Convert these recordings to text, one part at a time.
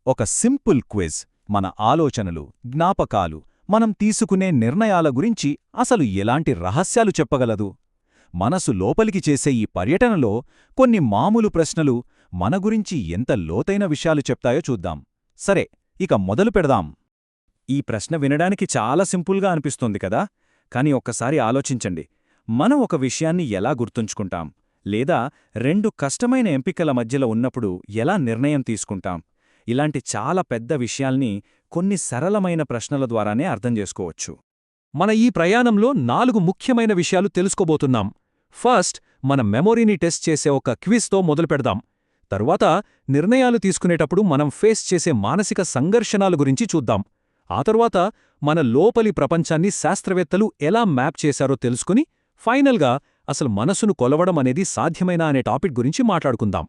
ఒక simple quiz మన ఆలోచనలు, జ్ఞాపకాలు, మనం తీసుకునే నిర్ణయాల గురించి అసలు ఎలాంటి రహస్యాలు చెప్పగలదు? మనసు లోపలికి చేసే ఈ పర్యటనలో కొన్ని మామూలు ప్రశ్నలు మన గురించి ఎంత లోతైన విషయాలు చెప్తాయో చూద్దాం. సరే, ఇక మొదలు పెడదాం. ఈ ప్రశ్న వినడానికి చాలా సింపుల్గా అనిపిస్తోంది కదా, కాని ఒక్కసారి ఆలోచించండి. మనం ఒక విషయాన్ని ఎలా గుర్తుంచుకుంటాం, లేదా రెండు కష్టమైన ఎంపికల మధ్యలో ఉన్నప్పుడు ఎలా నిర్ణయం తీసుకుంటాం? ఇలాంటి చాలా పెద్ద విషయాల్ని కొన్ని సరళమైన ప్రశ్నల ద్వారానే అర్థం చేసుకోవచ్చు. మన ఈ ప్రయాణంలో 4 ముఖ్యమైన విషయాలు తెలుసుకోబోతున్నాం. ఫస్ట్, మన మెమొరీని టెస్ట్ చేసే ఒక క్విజ్తో మొదలుపెడదాం. తరువాత, నిర్ణయాలు తీసుకునేటప్పుడు మనం ఫేస్ చేసే మానసిక సంఘర్షణాల గురించి చూద్దాం. ఆ తరువాత, మన లోపలి ప్రపంచాన్ని శాస్త్రవేత్తలు ఎలా మ్యాప్ చేశారో తెలుసుకుని, ఫైనల్గా అసలు మనసును కొలవడం అనేది సాధ్యమేనా అనే టాపిక్ గురించి మాట్లాడుకుందాం.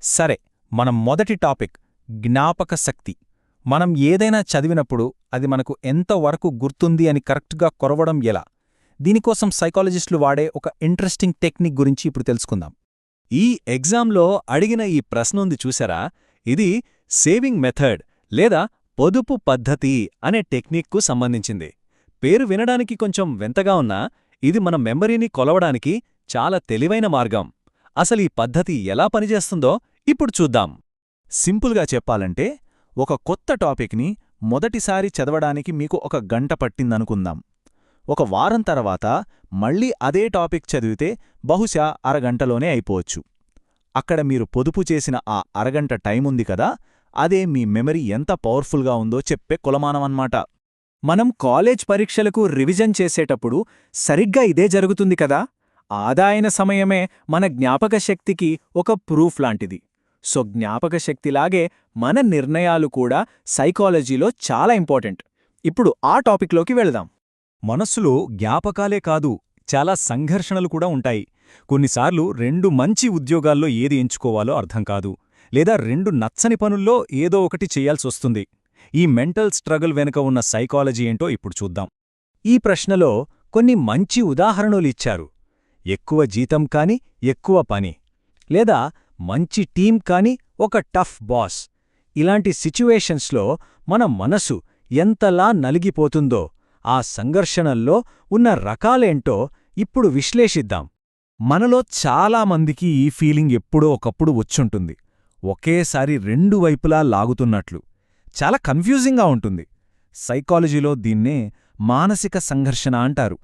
సరే, మనం మొదటి టాపిక్ జ్ఞాపక శక్తి. మనం ఏదైనా చదివినప్పుడు అది మనకు ఎంతవరకు గుర్తుంది అని కరెక్ట్గా కొరవడం ఎలా? దీనికోసం సైకాలజిస్టులు వాడే ఒక ఇంట్రెస్టింగ్ టెక్నిక్ గురించి ఇప్పుడు తెలుసుకుందాం. ఈ ఎగ్జామ్లో అడిగిన ఈ ప్రశ్న ఉంది చూసారా, ఇది సేవింగ్ మెథడ్ లేదా పొదుపు పద్ధతి అనే టెక్నిక్కు సంబంధించింది. పేరు వినడానికి కొంచెం వింతగా ఉన్నా ఇది మన మెమరీని కొలవడానికి చాలా తెలివైన మార్గం. అసలు ఈ పద్ధతి ఎలా పనిచేస్తుందో ఇప్పుడు చూద్దాం. సింపుల్గా చెప్పాలంటే, ఒక కొత్త టాపిక్ని మొదటిసారి చదవడానికి మీకు 1 గంట పట్టిందనుకుందాం. ఒక వారం తర్వాత మళ్ళీ అదే టాపిక్ చదివితే బహుశా అరగంటలోనే అయిపోవచ్చు. అక్కడ మీరు పొదుపు చేసిన ఆ అరగంట టైముంది కదా, అదే మీ మెమరీ ఎంత పవర్ఫుల్గా ఉందో చెప్పే కొలమానమన్నమాట. మనం కాలేజ్ పరీక్షలకు రివిజన్ చేసేటప్పుడు సరిగ్గా ఇదే జరుగుతుంది కదా. ఆదాయన సమయమే మన జ్ఞాపకశక్తికి ఒక ప్రూఫ్ లాంటిది. సో జ్ఞాపకశక్తిలాగే మన నిర్ణయాలు కూడా సైకాలజీలో చాలా ఇంపార్టెంట్. ఇప్పుడు ఆ టాపిక్లోకి వెళదాం. మనస్సులో జ్ఞాపకాలే కాదు, చాలా సంఘర్షణలు కూడా ఉంటాయి. కొన్నిసార్లు 2 మంచి ఉద్యోగాల్లో ఏది ఎంచుకోవాలో అర్థం కాదు, లేదా 2 నచ్చని పనుల్లో ఏదో ఒకటి చెయ్యాల్సొస్తుంది. ఈ మెంటల్ స్ట్రగుల్ వెనుక ఉన్న సైకాలజీ ఏంటో ఇప్పుడు చూద్దాం. ఈ ప్రశ్నలో కొన్ని మంచి ఉదాహరణలిచ్చారు. ఎక్కువ జీతం కాని ఎక్కువ పని, లేదా మంచి టీం కాని ఒక టఫ్ బాస్. ఇలాంటి సిచ్యువేషన్స్లో మన మనసు ఎంతలా నలిగిపోతుందో, ఆ సంఘర్షణల్లో ఉన్న రకాలేంటో ఇప్పుడు విశ్లేషిద్దాం. మనలో చాలామందికి ఈ ఫీలింగ్ ఎప్పుడో ఒకప్పుడు వచ్చుంటుంది, ఒకేసారి 2 వైపులా లాగుతున్నట్లు. చాలా కన్ఫ్యూజింగ్గా ఉంటుంది. సైకాలజీలో దీన్నే మానసిక సంఘర్షణ అంటారు.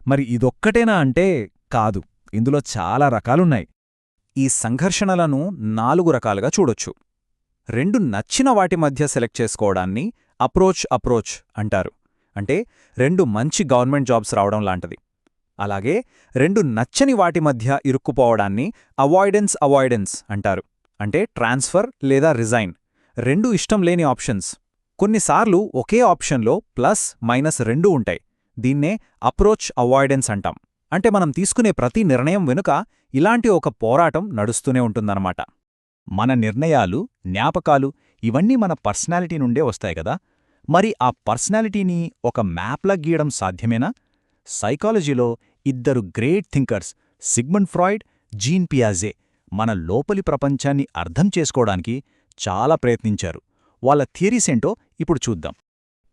మరి ఇదొక్కటేనా అంటే కాదు, ఇందులో చాలా రకాలున్నాయి. ఈ సంఘర్షణలను 4 రకాలుగా చూడొచ్చు. 2 నచ్చిన వాటి మధ్య సెలెక్ట్ చేసుకోవడాన్ని అప్రోచ్ అంటారు. అంటే 2 మంచి గవర్నమెంట్ జాబ్స్ రావడం లాంటిది. అలాగే 2 నచ్చని వాటి మధ్య ఇరుక్కుపోవడాన్ని అవాయిడెన్స్ అంటారు. అంటే ట్రాన్స్ఫర్ లేదా రిజైన్, 2 ఇష్టం లేని ఆప్షన్స్. కొన్నిసార్లు ఒకే ఆప్షన్లో ప్లస్ మైనస్ 2 ఉంటాయి. దీన్నే అవాయిడెన్స్ అంటాం. అంటే మనం తీసుకునే ప్రతి నిర్ణయం వెనుక ఇలాంటి ఒక పోరాటం నడుస్తూనే ఉంటుందన్నమాట. మన నిర్ణయాలు, జ్ఞాపకాలు ఇవన్నీ మన పర్సనాలిటీ నుండే వస్తాయి కదా. మరి ఆ పర్సనాలిటీని ఒక మ్యాప్లా గీయడం సాధ్యమేనా? సైకాలజీలో 2 great thinkers, Sigmund Freud, Jean పియాజే, మన లోపలి ప్రపంచాన్ని అర్థం చేసుకోవడానికి చాలా ప్రయత్నించారు. వాళ్ళ థియరీసేంటో ఇప్పుడు చూద్దాం.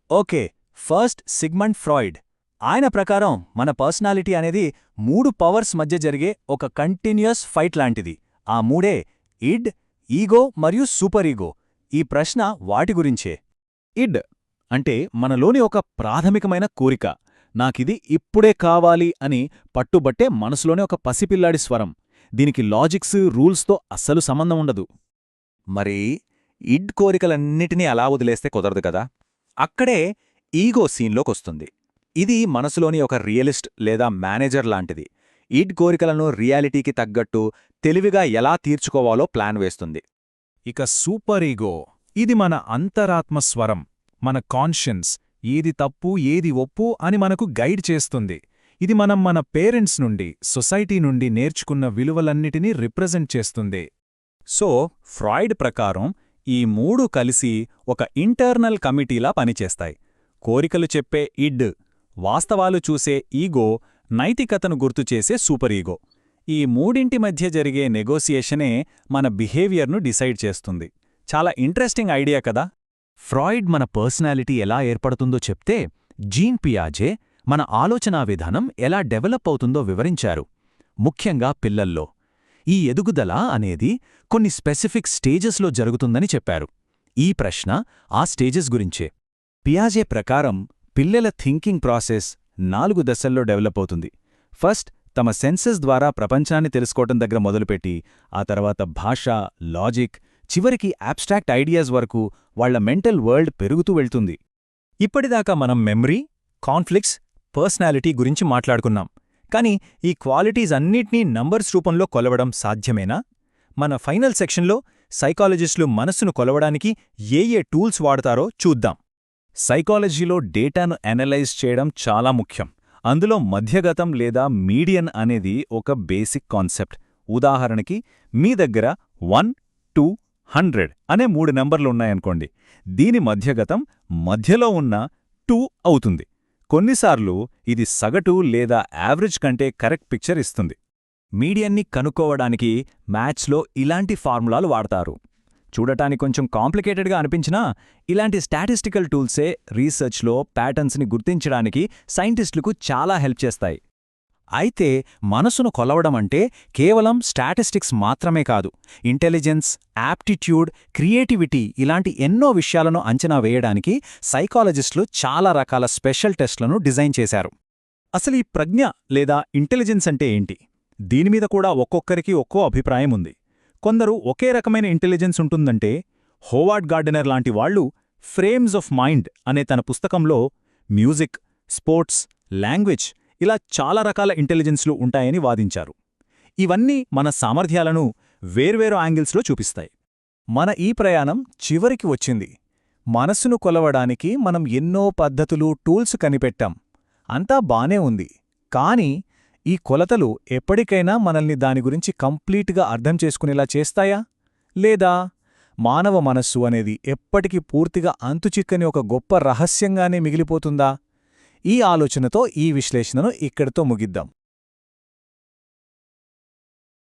Okay, first Sigmund Freud. ఆయన ప్రకారం మన పర్సనాలిటీ అనేది 3 పవర్స్ మధ్య జరిగే ఒక కంటిన్యూయస్ ఫైట్ లాంటిది. ఆ 3 ఇడ్, ఈగో మరియు సూపర్ ఈగో. ఈ ప్రశ్న వాటి గురించే. ఇడ్ అంటే మనలోని ఒక ప్రాథమికమైన కోరిక, నాకిది ఇప్పుడే కావాలి అని పట్టుబట్టే మనసులోని ఒక పసిపిల్లాడి స్వరం. దీనికి లాజిక్స్, రూల్స్తో అస్సలు సంబంధం ఉండదు. మరి ఇడ్ కోరికలన్నిటినీ అలా వదిలేస్తే కుదరదు కదా. అక్కడే ఈగో సీన్లోకొస్తుంది. ఇది మనసులోని ఒక రియలిస్ట్ లేదా మేనేజర్ లాంటిది. ఇడ్ కోరికలను రియాలిటీకి తగ్గట్టు తెలివిగా ఎలా తీర్చుకోవాలో ప్లాన్ వేస్తుంది. ఇక సూపర్ ఈగో, ఇది మన అంతరాత్మస్వరం, మన కాన్షియన్స్, ఏది తప్పు ఏది ఒప్పు అని మనకు గైడ్ చేస్తుంది. ఇది మన పేరెంట్స్ నుండి, సొసైటీ నుండి నేర్చుకున్న విలువలన్నిటినీ రిప్రజెంట్ చేస్తుంది. సో ఫ్రాయిడ్ ప్రకారం ఈ 3 కలిసి ఒక ఇంటర్నల్ కమిటీలా పనిచేస్తాయి. కోరికలు చెప్పే ఇడ్, వాస్తవాలు చూసే ఈగో, నైతికతను గుర్తుచేసే సూపర్ ఈగో. ఈ 3 మధ్య జరిగే నెగోసియేషనే మన బిహేవియర్ను డిసైడ్ చేస్తుంది. చాలా ఇంట్రెస్టింగ్ ఐడియా కదా. ఫ్రాయిడ్ మన పర్సనాలిటీ ఎలా ఏర్పడుతుందో చెప్తే, జీన్ పియాజే మన ఆలోచనా విధానం ఎలా డెవలప్ అవుతుందో వివరించారు. ముఖ్యంగా పిల్లల్లో ఈ ఎదుగుదల అనేది కొన్ని స్పెసిఫిక్ స్టేజెస్లో జరుగుతుందని చెప్పారు. ఈ ప్రశ్న ఆ స్టేజెస్ గురించే. పియాజే ప్రకారం పిల్లల థింకింగ్ ప్రాసెస్ 4 దశల్లో డెవలప్ అవుతుంది. ఫస్ట్ తమ సెన్సెస్ ద్వారా ప్రపంచాన్ని తెలుసుకోవటం దగ్గర మొదలుపెట్టి, ఆ తర్వాత భాష, లాజిక్, చివరికి అబ్స్ట్రాక్ట్ ఐడియాస్ వరకు వాళ్ల మెంటల్ వరల్డ్ పెరుగుతూ వెళ్తుంది. ఇప్పటిదాకా మనం మెమరీ, కాన్ఫ్లిక్ట్స్, పర్సనాలిటీ గురించి మాట్లాడుకున్నాం. కానీ ఈ క్వాలిటీస్ అన్నిటినీ నంబర్స్ రూపంలో కొలవడం సాధ్యమేనా? మన ఫైనల్ సెక్షన్లో సైకాలజిస్టులు మనస్సును కొలవడానికి ఏ టూల్స్ వాడతారో చూద్దాం. సైకాలజీలో డేటాను అనలైజ్ చేయడం చాలా ముఖ్యం. అందులో మధ్యగతం లేదా మీడియన్ అనేది ఒక బేసిక్ కాన్సెప్ట్. ఉదాహరణకి మీ దగ్గర 1, 2, 100 అనే 3 నంబర్లున్నాయనుకోండి. దీని మధ్యగతం మధ్యలో ఉన్న 2 అవుతుంది. కొన్నిసార్లు ఇది సగటు లేదా యావరేజ్ కంటే కరెక్ట్ పిక్చర్ ఇస్తుంది. మీడియన్ని కనుక్కోవడానికి మ్యాథ్స్లో ఇలాంటి ఫార్ములాలు వాడతారు. చూడటానికి కొంచెం కాంప్లికేటెడ్గా అనిపించినా ఇలాంటి స్టాటిస్టికల్ టూల్సే రీసెర్చ్లో ప్యాటర్న్స్ని గుర్తించడానికి సైంటిస్టులకు చాలా హెల్ప్ చేస్తాయి. అయితే మనసును కొలవడమంటే కేవలం స్టాటిస్టిక్స్ మాత్రమే కాదు. ఇంటెలిజెన్స్, యాప్టిట్యూడ్, క్రియేటివిటీ ఇలాంటి ఎన్నో విషయాలను అంచనా వేయడానికి సైకాలజిస్టులు చాలా రకాల స్పెషల్ టెస్ట్లను డిజైన్ చేశారు. అసలు ఈ ప్రజ్ఞ లేదా ఇంటెలిజెన్స్ అంటే ఏంటి? దీనిమీద కూడా ఒక్కొక్కరికి ఒక్కో అభిప్రాయం ఉంది. కొందరు ఒకే రకమైన ఇంటెలిజెన్స్ ఉంటుందంటే, హోవార్డ్ గార్డెనర్ లాంటి వాళ్లు ఫ్రేమ్స్ ఆఫ్ మైండ్ అనే తన పుస్తకంలో మ్యూజిక్, స్పోర్ట్స్, లాంగ్వేజ్ ఇలా చాలా రకాల ఇంటెలిజెన్స్లు ఉంటాయని వాదించారు. ఇవన్నీ మన సామర్థ్యాలను వేర్వేరు యాంగిల్స్లో చూపిస్తాయి. మన ఈ ప్రయాణం చివరికి వచ్చింది. మనస్సును కొలవడానికి మనం ఎన్నో పద్ధతులు, టూల్స్ కనిపెట్టాం. అంతా బానే ఉంది. కానీ ఈ కొలతలు ఎప్పటికైనా మనల్ని దాని గురించి కంప్లీట్గా అర్థం చేసుకునేలా చేస్తాయా? లేదా మానవ మనస్సు అనేది ఎప్పటికీ పూర్తిగా అంతుచిక్కని ఒక గొప్ప రహస్యంగానే మిగిలిపోతుందా? ఈ ఆలోచనతో ఈ విశ్లేషణను ఇక్కడితో ముగిద్దాం.